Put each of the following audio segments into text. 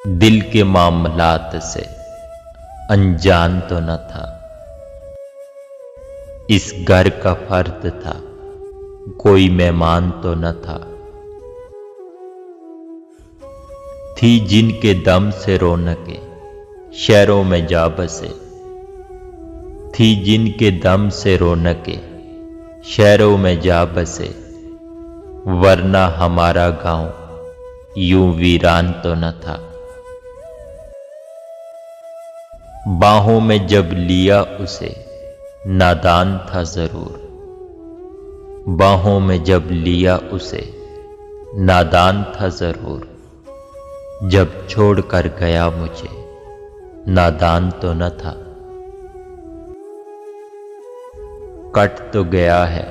दिल के मामलात से अनजान तो न था, इस घर का फर्द था, कोई मेहमान तो न था। थी जिनके दम से रौनके शहरों में जा बसे, थी जिनके दम से रौनके शहरों में जा बसे, वरना हमारा गांव यूं वीरान तो न था। बाहों में जब लिया उसे नादान था जरूर, बाहों में जब लिया उसे नादान था जरूर, जब छोड़ कर गया मुझे नादान तो न था। कट तो गया है,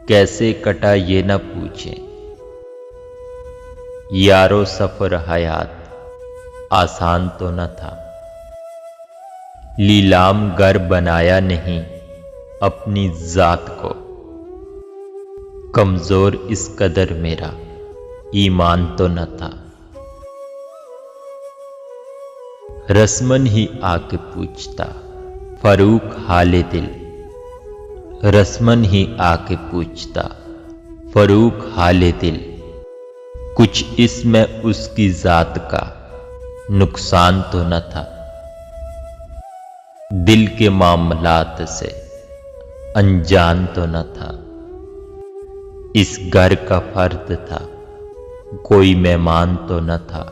कैसे कटा ये न पूछे, यारो सफर हयात आसान तो न था। लीलाम गर बनाया नहीं अपनी जात को, कमजोर इस कदर मेरा ईमान तो न था। रस्मन ही आके पूछता फरूक हाले दिल, रस्मन ही आके पूछता फरूक हाले दिल, कुछ इसमें उसकी जात का नुकसान तो न था। दिल के मामलात से अनजान तो न था, इस घर का फर्द था, कोई मेहमान तो न था।